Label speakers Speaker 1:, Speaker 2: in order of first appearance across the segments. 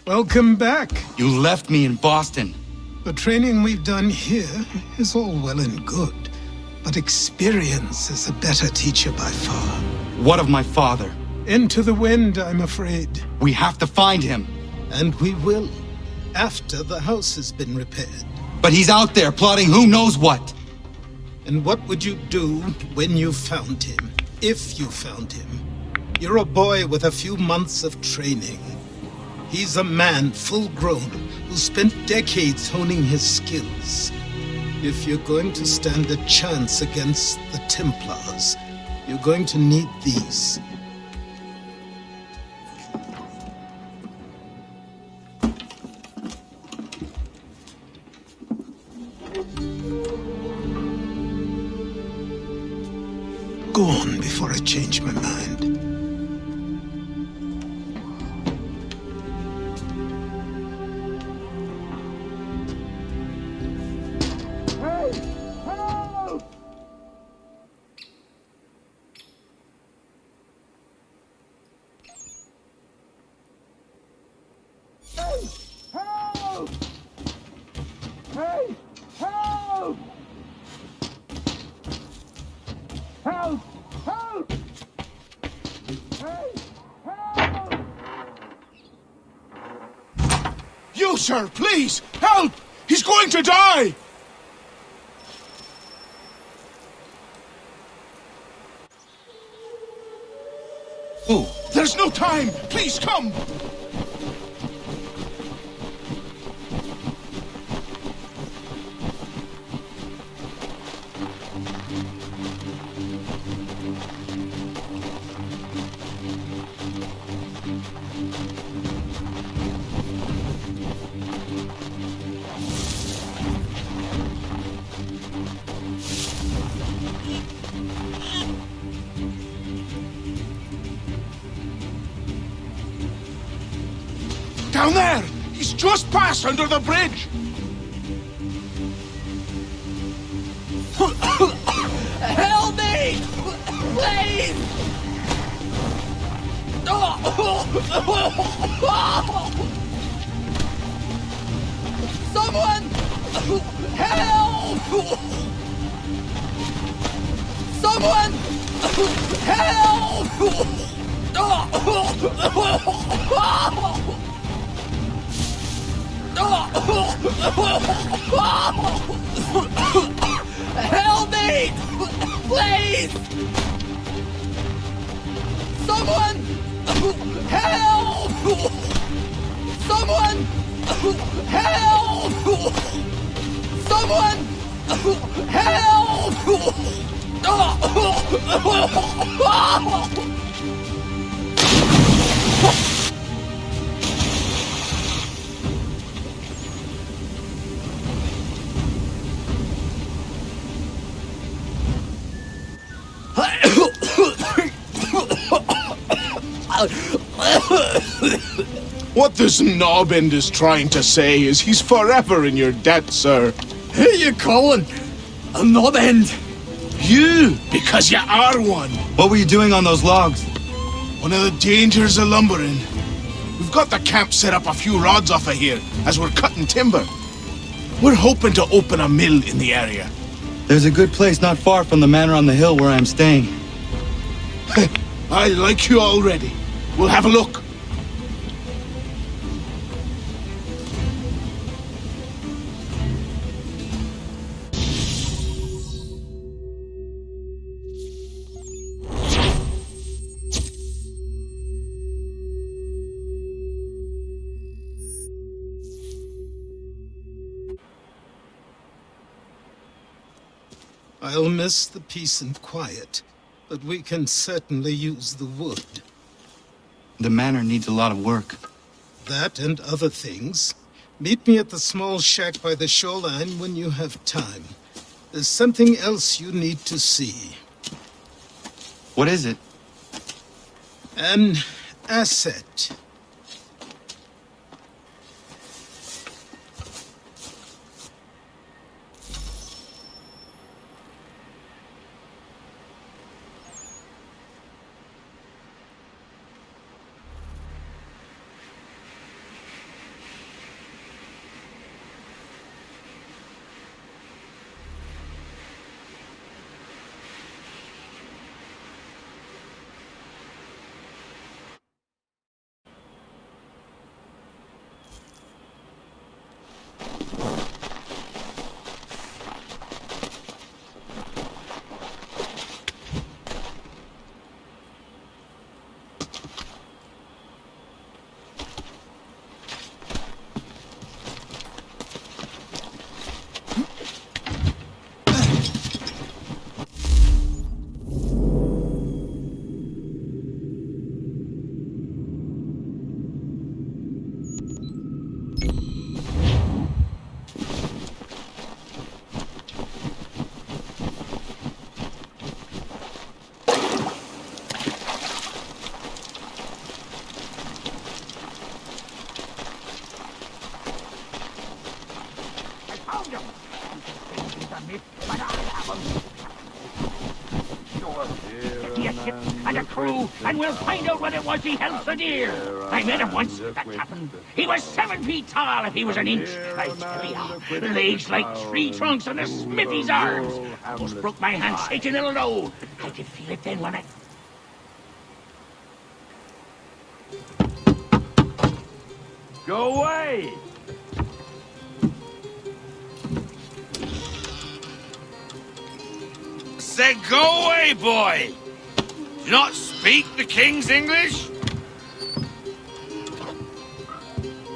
Speaker 1: Welcome back.
Speaker 2: You left me in Boston.
Speaker 1: The training we've done here is all well and good, but experience is a better teacher by far.
Speaker 2: What of my father?
Speaker 1: Into the wind, I'm afraid.
Speaker 2: We have to find him.
Speaker 1: And we will, after the house has been repaired.
Speaker 2: But he's out there plotting who knows what.
Speaker 1: And what would you do when you found him? If you found him? You're a boy with a few months of training. He's a man, full grown, who spent decades honing his skills. If you're going to stand a chance against the Templars, you're going to need these. Go on before I change my mind.
Speaker 3: You, sir, please, help! He's going to die!
Speaker 2: Who?
Speaker 3: There's no time! Please, come! Down there! He's just passed under the bridge!
Speaker 4: Help me! Please! Someone! Help! Someone! Help! Help me! Please! Someone! Help! Someone! Help! Someone! Help!
Speaker 3: What this knobend is trying to say is he's forever in your debt, sir.
Speaker 4: Who you calling? A knob end?
Speaker 3: You! Because you are one!
Speaker 2: What were you doing on those logs?
Speaker 3: One of the dangers of lumbering. We've got the camp set up a few rods off of here, as we're cutting timber. We're hoping to open a mill in the area.
Speaker 2: There's a good place not far from the manor on the hill where I'm staying.
Speaker 3: I like you already. We'll have a look.
Speaker 1: I'll miss the peace and quiet, but we can certainly use the wood.
Speaker 2: The manor needs a lot of work.
Speaker 1: That and other things. Meet me at the small shack by the shoreline when you have time. There's something else you need to see.
Speaker 2: What is it?
Speaker 1: An asset.
Speaker 5: crew, and we'll find out what it was he held so dear. I met him once, that captain. He was 7 feet tall if he was an inch, I tell ya. Legs like tree trunks and the smithy's arms. Almost broke my hand shaking it'll know. I could feel it then when I...
Speaker 6: Go away!
Speaker 7: Said go away, boy! Do you not speak the King's English?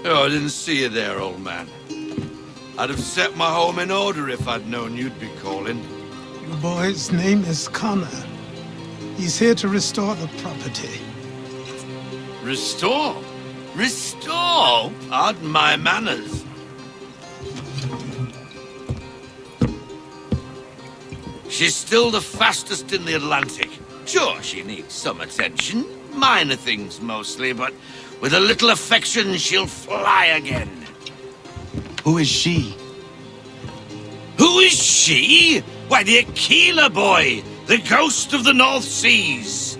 Speaker 7: Oh, I didn't see you there, old man. I'd have set my home in order if I'd known you'd be calling.
Speaker 1: Your boy's name is Connor. He's here to restore the property.
Speaker 7: Restore? Restore? Pardon my manners. She's still the fastest in the Atlantic. Sure, she needs some attention. Minor things mostly, but with a little affection, she'll fly again.
Speaker 2: Who is she?
Speaker 7: Who is she? Why, the Aquila boy, the ghost of the North Seas.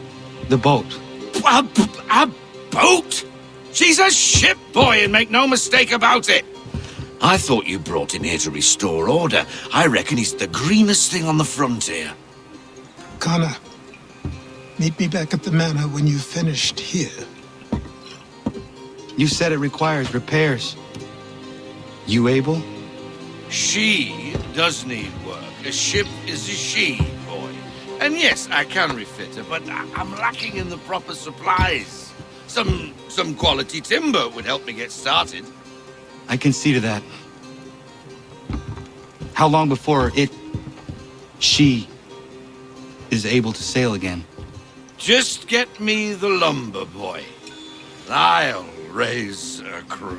Speaker 2: The boat.
Speaker 7: A boat? She's a ship, boy, and make no mistake about it. I thought you brought him here to restore order. I reckon he's the greenest thing on the frontier.
Speaker 1: Connor, meet me back at the manor when you've finished here.
Speaker 2: You said it requires repairs. You able?
Speaker 7: She does need work. A ship is a she, boy. And yes, I can refit her, but I'm lacking in the proper supplies. Some quality timber would help me get started.
Speaker 2: I can see to that. How long before she is able to sail again?
Speaker 7: Just get me the lumber, boy. I'll raise a crew.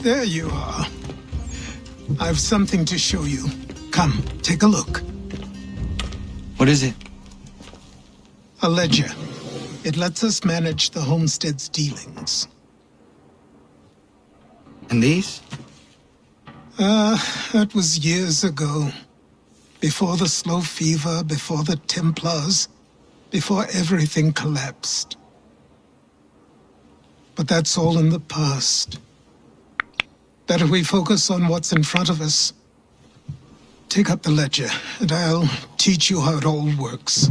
Speaker 1: There you are. I've something to show you. Come, take a look.
Speaker 2: What is it?
Speaker 1: A ledger. It lets us manage the homestead's dealings.
Speaker 2: And these?
Speaker 1: That was years ago. Before the slow fever, before the Templars, before everything collapsed. But that's all in the past. Better we focus on what's in front of us. Take up the ledger, and I'll teach you how it all works.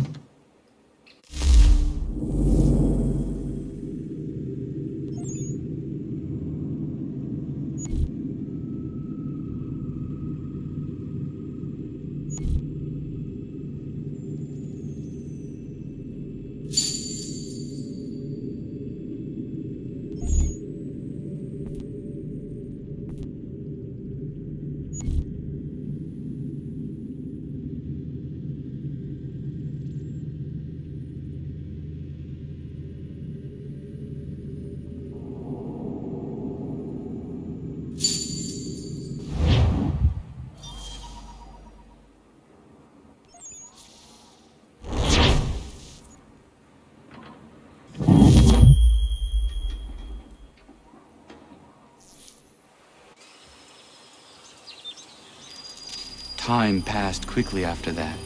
Speaker 2: Time passed quickly after that.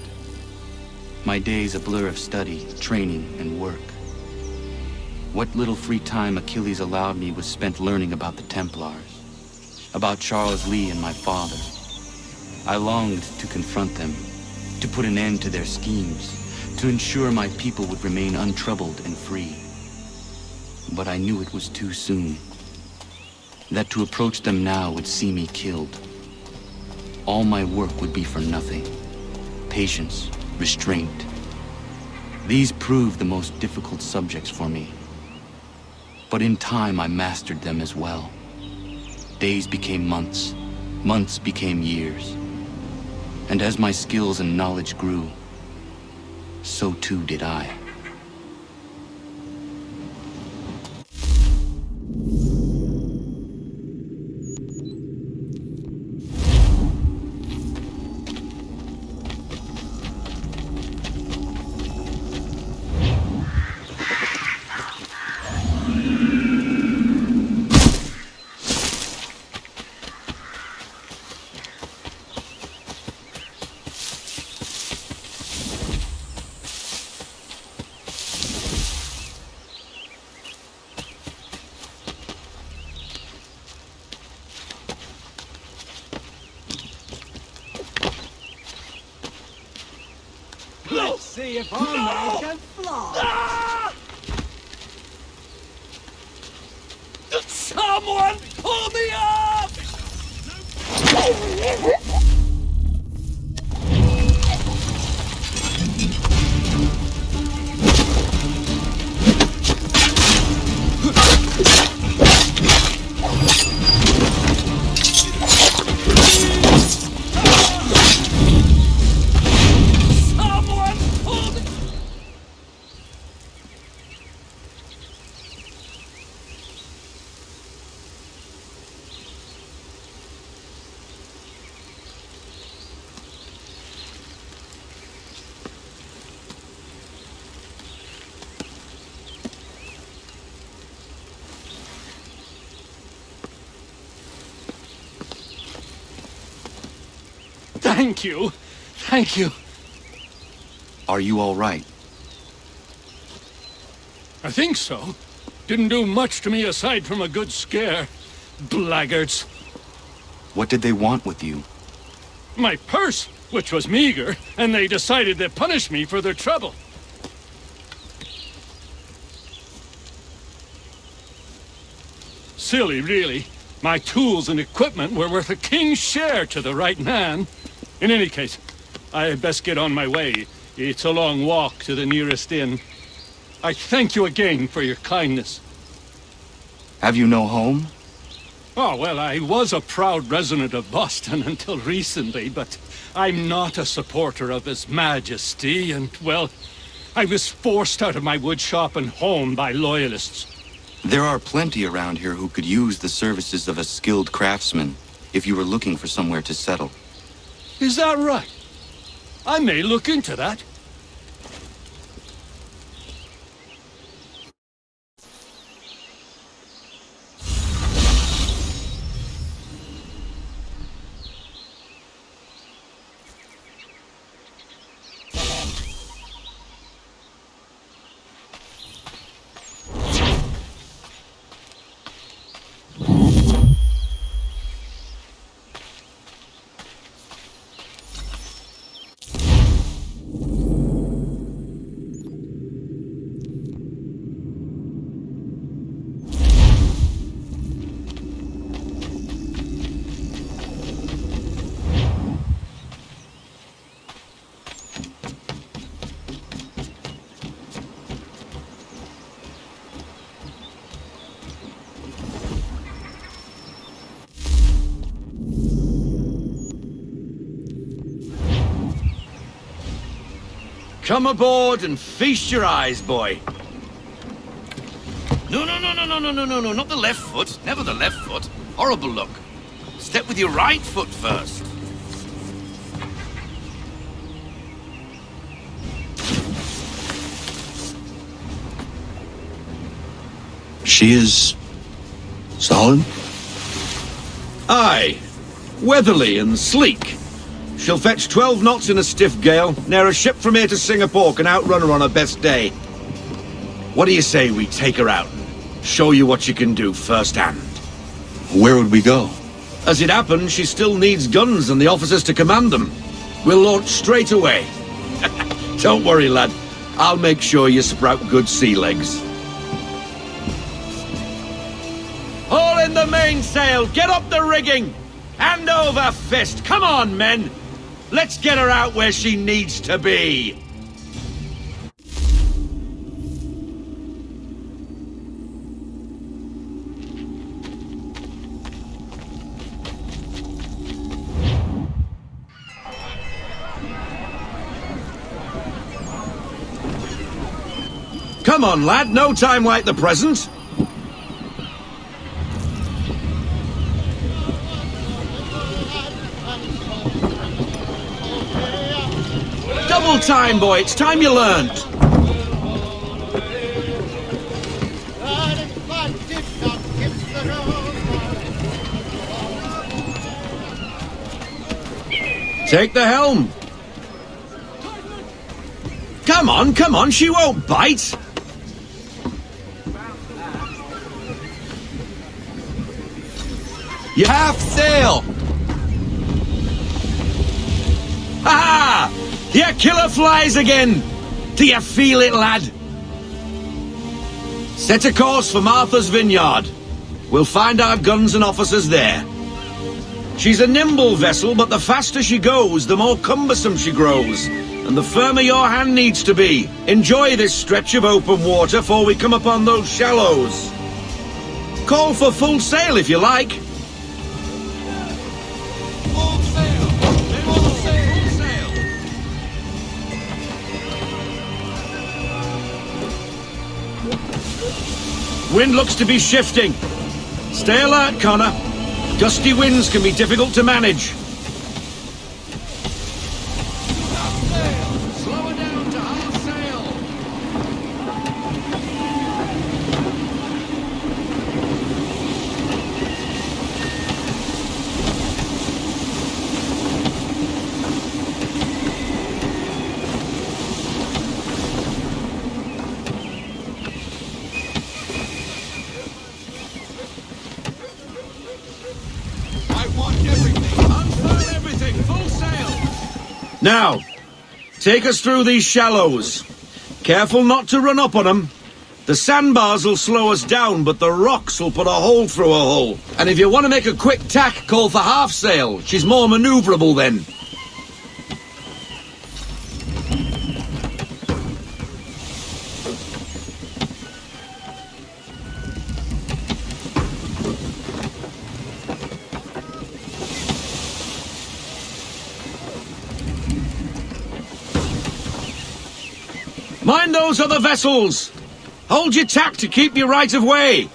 Speaker 2: My days a blur of study, training, and work. What little free time Achilles allowed me was spent learning about the Templars, about Charles Lee and my father. I longed to confront them, to put an end to their schemes, to ensure my people would remain untroubled and free. But I knew it was too soon, that to approach them now would see me killed. All my work would be for nothing. Patience, restraint. These proved the most difficult subjects for me. But in time I mastered them as well. Days became months, months became years. And as my skills and knowledge grew, so too did I.
Speaker 4: Let's see if our man can fly. Someone pull me up!
Speaker 8: Thank you. Thank you.
Speaker 2: Are you all right?
Speaker 8: I think so. Didn't do much to me aside from a good scare. Blackguards.
Speaker 2: What did they want with you?
Speaker 8: My purse, which was meager, and they decided to punish me for their trouble. Silly, really. My tools and equipment were worth a king's share to the right man. In any case, I had best get on my way. It's a long walk to the nearest inn. I thank you again for your kindness.
Speaker 2: Have you no home?
Speaker 8: Oh, well, I was a proud resident of Boston until recently, but I'm not a supporter of His Majesty, and, well, I was forced out of my woodshop and home by loyalists.
Speaker 2: There are plenty around here who could use the services of a skilled craftsman if you were looking for somewhere to settle.
Speaker 8: Is that right? I may look into that.
Speaker 7: Come aboard and feast your eyes, boy. No, not the left foot. Never the left foot. Horrible look. Step with your right foot first.
Speaker 2: She is solid?
Speaker 9: Aye. Weatherly and sleek. She'll fetch 12 knots in a stiff gale. Ne'er a ship from here to Singapore can outrun her on her best day. What do you say we take her out and show you what she can do firsthand?
Speaker 2: Where would we go?
Speaker 9: As it happens, she still needs guns and the officers to command them. We'll launch straight away. Don't worry, lad. I'll make sure you sprout good sea legs. Haul in the mainsail! Get up the rigging! Hand over fist! Come on, men! Let's get her out where she needs to be! Come on, lad, no time like the present. Double time, boy, it's time you learned. Take the helm. Come on, she won't bite. You half sail! Ha ha! Your killer flies again! Do you feel it, lad? Set a course for Martha's Vineyard. We'll find our guns and officers there. She's a nimble vessel, but the faster she goes, the more cumbersome she grows. And the firmer your hand needs to be. Enjoy this stretch of open water before we come upon those shallows. Call for full sail if you like. Wind looks to be shifting. Stay alert, Connor. Gusty winds can be difficult to manage. Slow her down to half sail. Now, take us through these shallows. Careful not to run up on them. The sandbars will slow us down, but the rocks will put a hole through a hull. And if you want to make a quick tack, call for half sail. She's more maneuverable then. Mind those other vessels! Hold your tack to keep your right of way!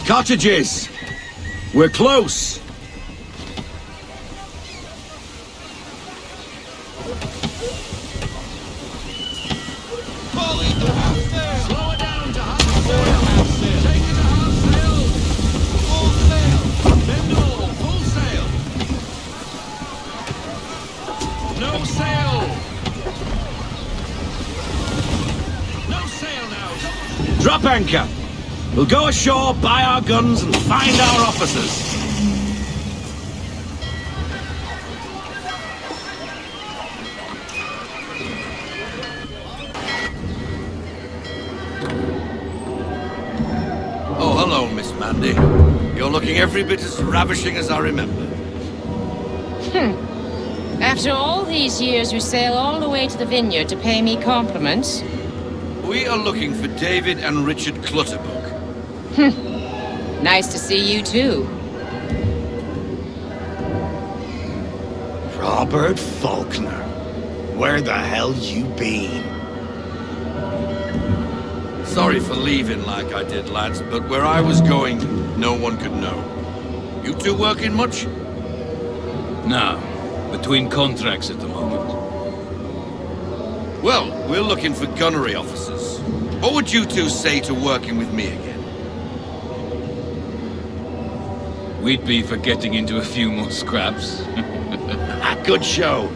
Speaker 9: Cottages! We're close! Slow it down to half sail! Take it to half sail! Full sail! Bend all! Full sail! No sail! No sail now! Drop anchor! We'll go ashore, buy our guns, and find our officers.
Speaker 7: Mandy. You're looking every bit as ravishing as I remember.
Speaker 10: After all these years, you sail all the way to the vineyard to pay me compliments?
Speaker 7: We are looking for David and Richard Clutterbuck.
Speaker 10: Nice to see you, too.
Speaker 3: Robert Faulkner. Where the hell you been?
Speaker 7: Sorry for leaving like I did, lads, but where I was going, no one could know. You two working much?
Speaker 11: No. Between contracts at the moment.
Speaker 7: Well, we're looking for gunnery officers. What would you two say to working with me again?
Speaker 11: We'd be for getting into a few more scraps.
Speaker 7: A good show.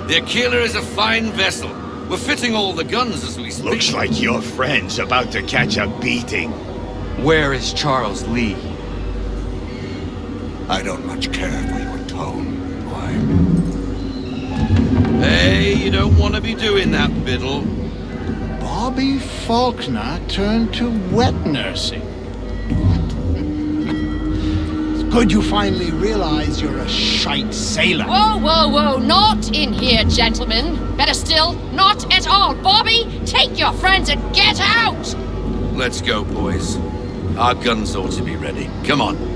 Speaker 7: The Aquila is a fine vessel. We're fitting all the guns as we speak.
Speaker 3: Looks like your friend's about to catch a beating.
Speaker 2: Where is Charles Lee?
Speaker 3: I don't much care for your tone. Why?
Speaker 7: Hey, you don't want to be doing that, Biddle.
Speaker 3: Bobby Faulkner turned to wet nursing. It's good you finally realize you're a shite sailor.
Speaker 10: Whoa, whoa, whoa, not in here, gentlemen. Better still, not at all. Bobby, take your friends and get out!
Speaker 7: Let's go, boys. Our guns ought to be ready. Come on.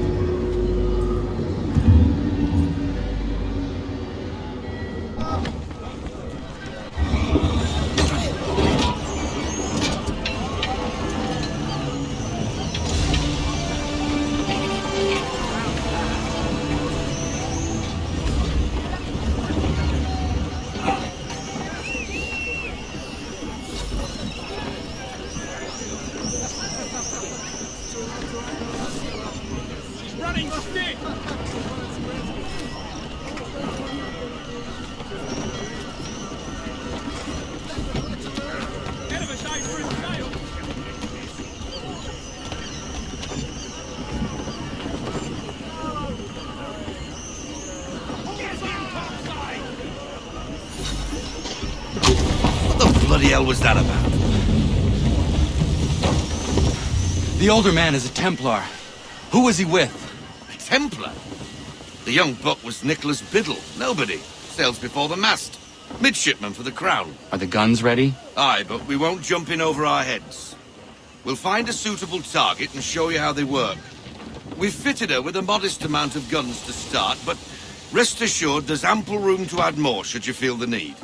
Speaker 7: What the hell was that about?
Speaker 2: The older man is a Templar. Who was he with?
Speaker 7: A Templar? The young buck was Nicholas Biddle. Nobody. Sails before the mast. Midshipman for the Crown.
Speaker 2: Are the guns ready?
Speaker 7: Aye, but we won't jump in over our heads. We'll find a suitable target and show you how they work. We've fitted her with a modest amount of guns to start, but rest assured there's ample room to add more should you feel the need.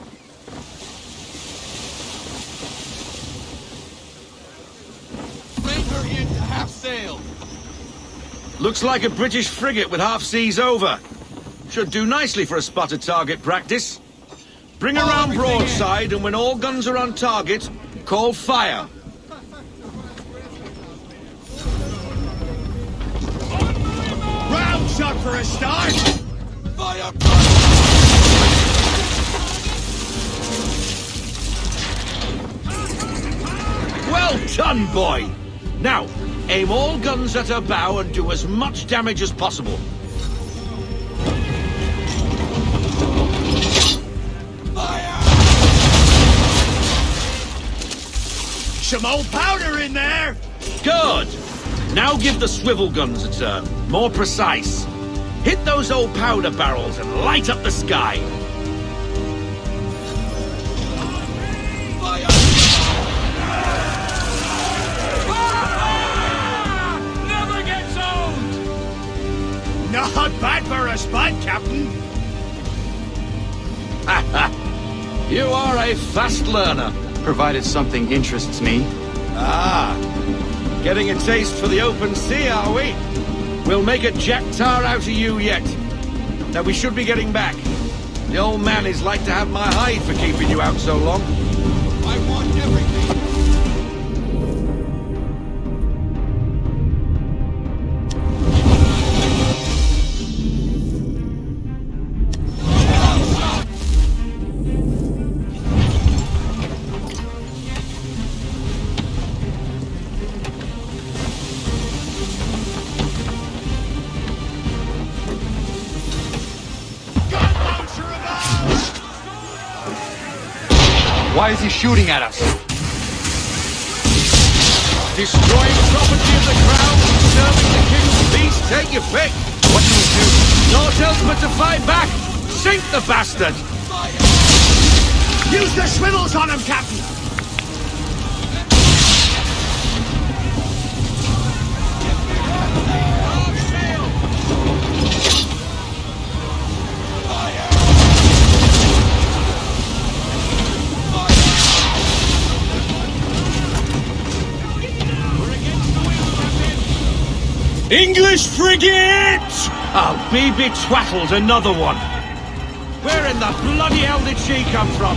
Speaker 2: Sail.
Speaker 9: Looks like a British frigate with half seas over. Should do nicely for a spotted target practice. Bring around broadside, and when all guns are on target, call fire.
Speaker 3: Round shot for a start!
Speaker 7: Fire!
Speaker 9: Well done, boy! Now, aim all guns at her bow and do as much damage as possible.
Speaker 3: Fire! Some old powder in there!
Speaker 9: Good! Now give the swivel guns a turn. More precise. Hit those old powder barrels and light up the sky.
Speaker 7: Fire!
Speaker 8: Never gets old!
Speaker 3: Not bad for a spot, Captain.
Speaker 9: You are a fast learner.
Speaker 2: Provided something interests me.
Speaker 9: Ah, getting a taste for the open sea, are we? We'll make a jack tar out of you yet. Now we should be getting back. The old man is like to have my hide for keeping you out so long.
Speaker 7: I want everything.
Speaker 2: Why is he shooting at us?
Speaker 9: Destroying property of the Crown disturbing the king's peace, take your pick. What do we do? Naught else but to fight back. Sink the bastard.
Speaker 5: Use the swivels on him, Captain!
Speaker 9: English frigate! I'll be betwattled, another one. Where in the bloody hell did she come from?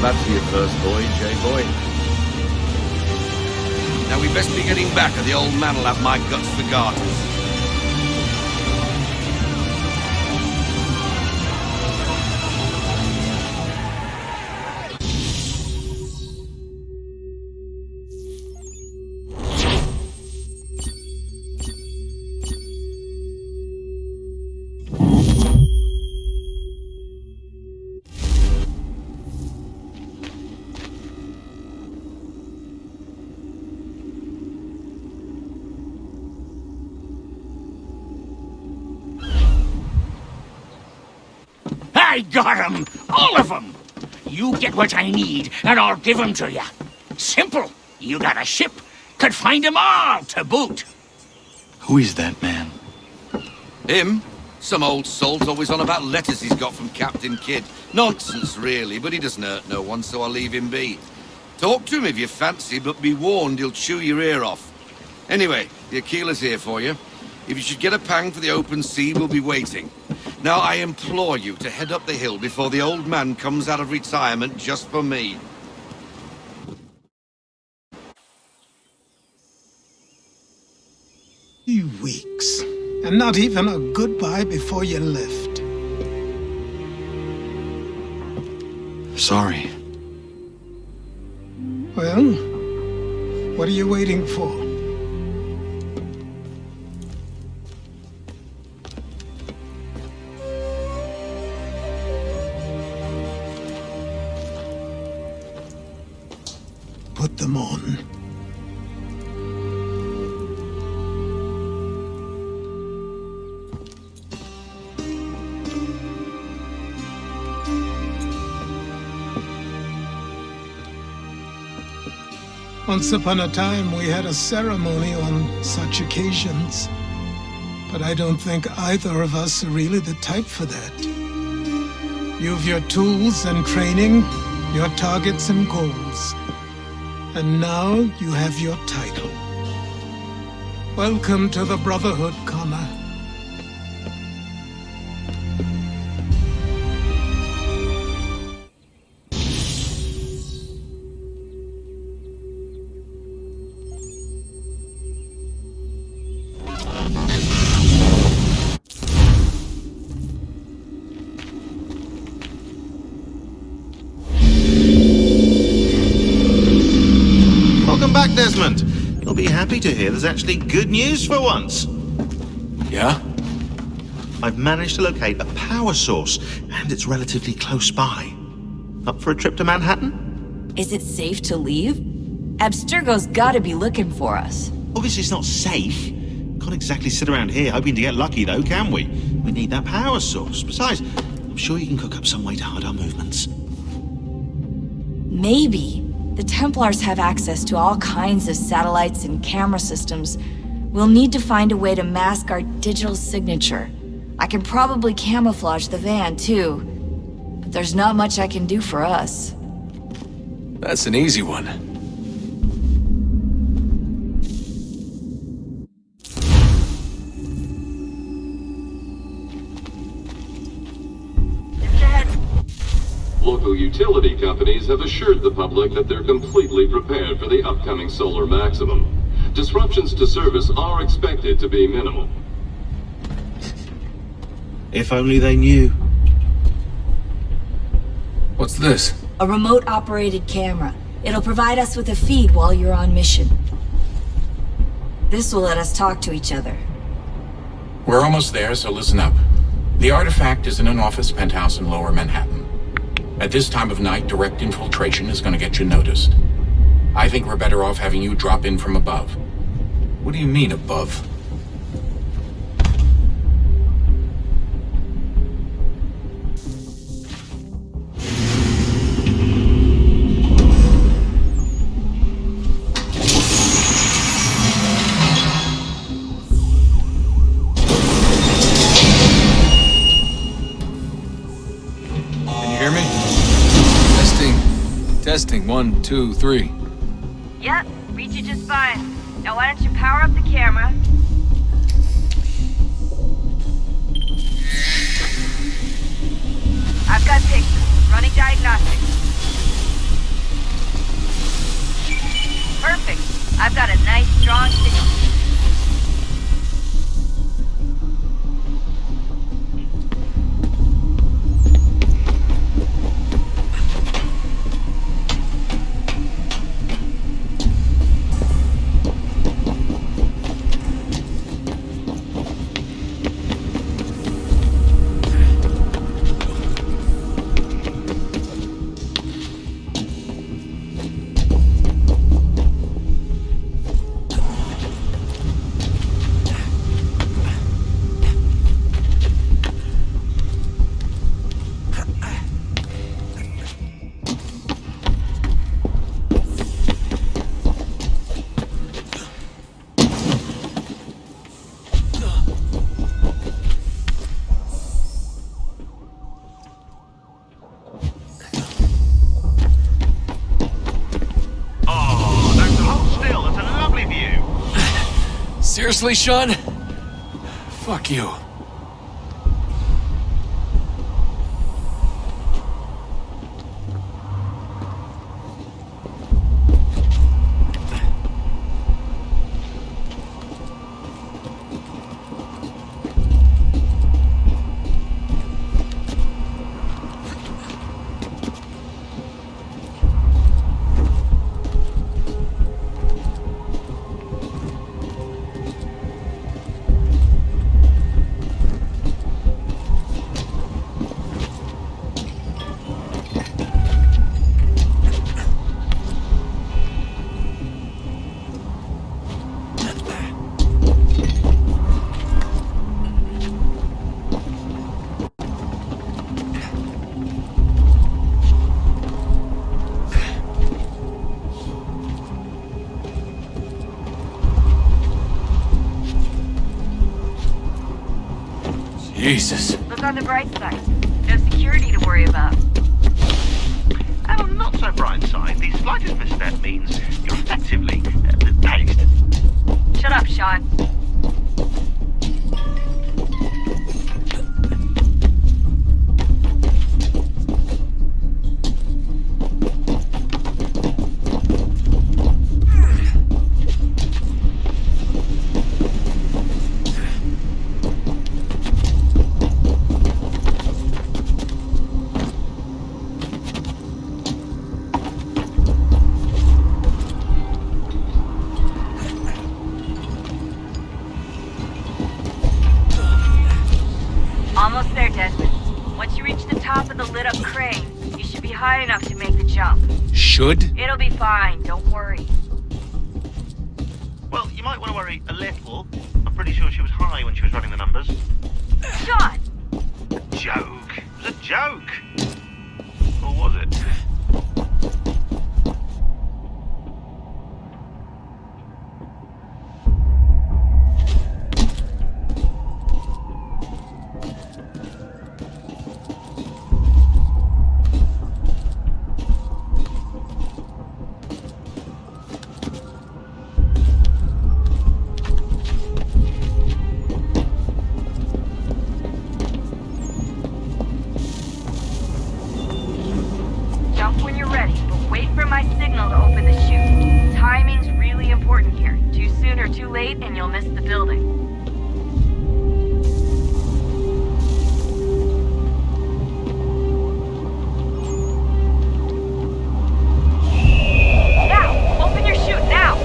Speaker 9: That's your first voyage, eh, boy?
Speaker 7: Now we best be getting back, or the old man'll have my guts for garters.
Speaker 5: I got 'em! All of 'em! You get what I need, and I'll give 'em to you. Simple. You got a ship. Could find 'em all to boot.
Speaker 2: Who is that man?
Speaker 7: Him? Some old salt always on about letters he's got from Captain Kidd. Nonsense, really, but he doesn't hurt no one, so I'll leave him be. Talk to him if you fancy, but be warned he'll chew your ear off. Anyway, the Aquila's here for you. If you should get a pang for the open sea, we'll be waiting. Now, I implore you to head up the hill before the old man comes out of retirement just for me.
Speaker 1: Weeks, and not even a goodbye before you left.
Speaker 2: Sorry.
Speaker 1: Well, what are you waiting for? Put them on. Once upon a time, we had a ceremony on such occasions. But I don't think either of us are really the type for that. You've your tools and training, your targets and goals. And now you have your title. Welcome to the Brotherhood, Connor.
Speaker 12: Welcome back, Desmond. You'll be happy to hear there's actually good news for once.
Speaker 13: Yeah?
Speaker 12: I've managed to locate a power source, and it's relatively close by. Up for a trip to Manhattan?
Speaker 14: Is it safe to leave? Abstergo's gotta be looking for us.
Speaker 12: Obviously it's not safe. Can't exactly sit around here hoping to get lucky, though, can we? We need that power source. Besides, I'm sure you can cook up some way to hide our movements.
Speaker 14: Maybe. The Templars have access to all kinds of satellites and camera systems. We'll need to find a way to mask our digital signature. I can probably camouflage the van, too. But there's not much I can do for us.
Speaker 13: That's an easy one.
Speaker 15: Local utility companies have assured the public that they're completely prepared for the upcoming solar maximum. Disruptions to service are expected to be minimal.
Speaker 12: If only they knew.
Speaker 13: What's this?
Speaker 14: A remote-operated camera. It'll provide us with a feed while you're on mission. This will let us talk to each other.
Speaker 16: We're almost there, so listen up. The artifact is in an office penthouse in Lower Manhattan. At this time of night, direct infiltration is going to get you noticed. I think we're better off having you drop in from above.
Speaker 13: What do you mean, above? Testing, 1, 2, 3.
Speaker 17: Yep, reach you just fine. Now why don't you power up the camera? I've got pictures. Running diagnostics. Perfect. I've got a nice strong signal.
Speaker 13: Seriously, Sean? Fuck you.
Speaker 17: Jesus. Look on the bright side. No security security to worry about.
Speaker 12: And on the not so bright side, the slightest misstep means you're effectively paced.
Speaker 17: Shut up, Sean. Almost there, Desmond. Once you reach the top of the lit-up crane, you should be high enough to make the jump.
Speaker 13: Should?
Speaker 17: It'll be fine, don't worry.
Speaker 12: Well, you might want to worry a little. I'm pretty sure she was high when she was running the numbers.
Speaker 17: Sean!
Speaker 12: A joke. It was a joke. Or was it?
Speaker 17: Jump when you're ready, but wait for my signal to open the chute. Timing's really important here. Too soon or too late, and you'll miss the building. Now! Open your chute, now!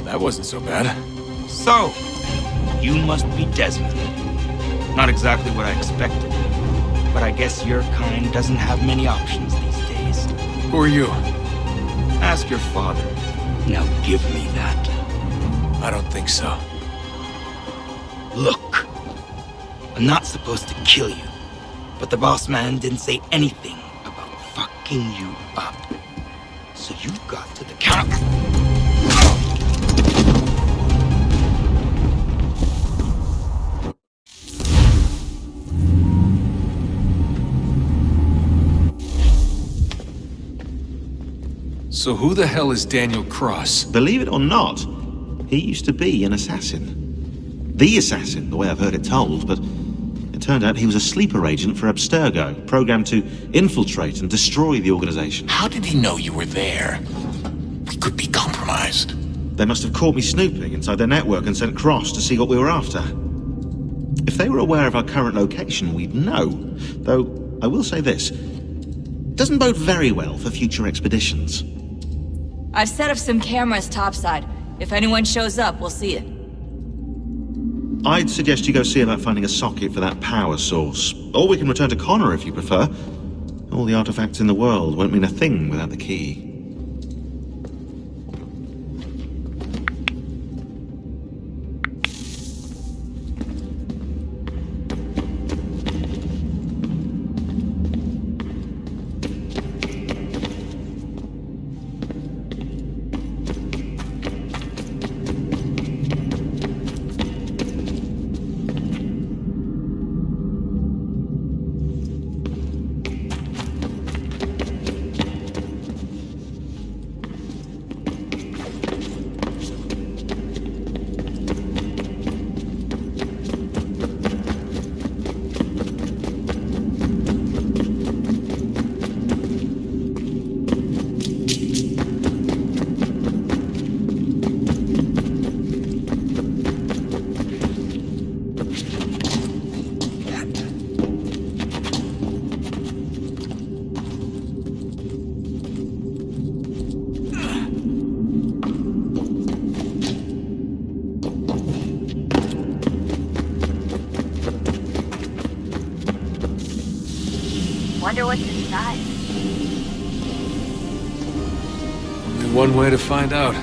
Speaker 13: That wasn't so bad.
Speaker 2: So, you must be Desmond. Not exactly what I expected, but I guess your kind doesn't have many options these days.
Speaker 13: Who are you?
Speaker 2: Ask your father. Now give me that.
Speaker 13: I don't think so.
Speaker 2: Look, I'm not supposed to kill you, but the boss man didn't say anything about fucking you up. So you got to the counter.
Speaker 13: So who the hell is Daniel Cross?
Speaker 12: Believe it or not, he used to be an assassin. The assassin, the way I've heard it told, but it turned out he was a sleeper agent for Abstergo, programmed to infiltrate and destroy the organization.
Speaker 16: How did he know you were there? We could be compromised.
Speaker 12: They must have caught me snooping inside their network and sent Cross to see what we were after. If they were aware of our current location, we'd know. Though, I will say this. It doesn't bode very well for future expeditions.
Speaker 14: I've set up some cameras topside. If anyone shows up, we'll see it.
Speaker 12: I'd suggest you go see about finding a socket for that power source. Or we can return to Connor if you prefer. All the artifacts in the world won't mean a thing without the key.
Speaker 17: Wonder what's inside.
Speaker 13: Only one way to find out.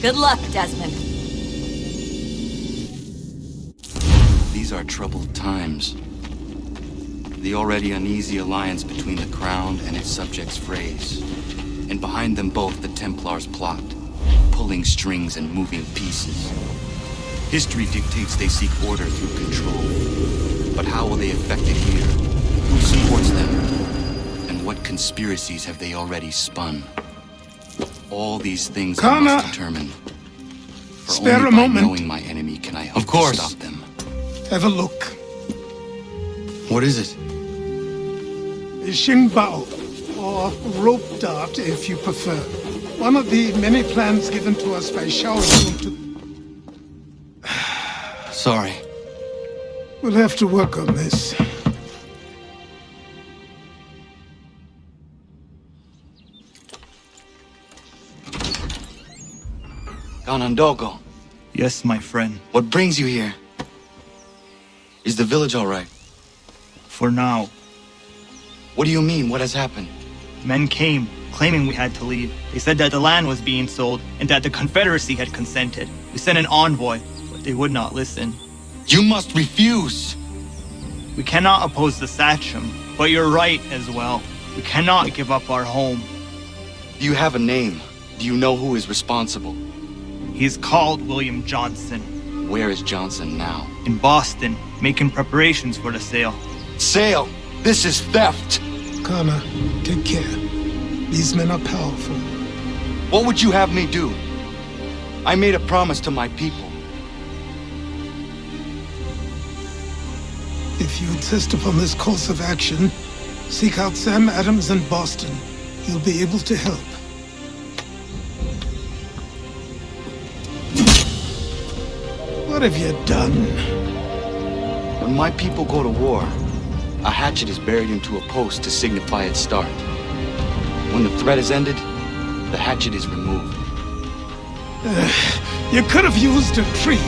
Speaker 14: Good luck, Desmond.
Speaker 2: These are troubled times. The already uneasy alliance between the Crown and its subjects frays. And behind them both the Templars plot, pulling strings and moving pieces. History dictates they seek order through control. But how will they affect it here? Who supports them? And what conspiracies have they already spun? All these things I must determine. For
Speaker 1: spare
Speaker 2: only
Speaker 1: a
Speaker 2: by
Speaker 1: moment.
Speaker 2: knowing my enemy can I hope to stop them.
Speaker 1: Have a look.
Speaker 2: What is it?
Speaker 1: Xingbao, or rope dart if you prefer. One of the many plans given to us by Xiao Yun to...
Speaker 2: Sorry.
Speaker 1: We'll have to work on this.
Speaker 2: Ganondogo.
Speaker 18: Yes, my friend.
Speaker 2: What brings you here? Is the village all right?
Speaker 18: For now.
Speaker 2: What do you mean? What has happened?
Speaker 18: Men came, claiming we had to leave. They said that the land was being sold, and that the Confederacy had consented. We sent an envoy, but they would not listen.
Speaker 2: You must refuse!
Speaker 18: We cannot oppose the Sachem, but you're right as well. We cannot give up our home.
Speaker 2: Do you have a name? Do you know who is responsible?
Speaker 18: He is called William Johnson.
Speaker 2: Where is Johnson now?
Speaker 18: In Boston, making preparations for the sale.
Speaker 2: Sale? This is theft!
Speaker 1: Kana, take care. These men are powerful.
Speaker 2: What would you have me do? I made a promise to my people.
Speaker 1: If you insist upon this course of action, seek out Sam Adams in Boston. He'll be able to help. What have you done?
Speaker 2: When my people go to war, a hatchet is buried into a post to signify its start. When the threat is ended, the hatchet is removed.
Speaker 1: You could have used a tree.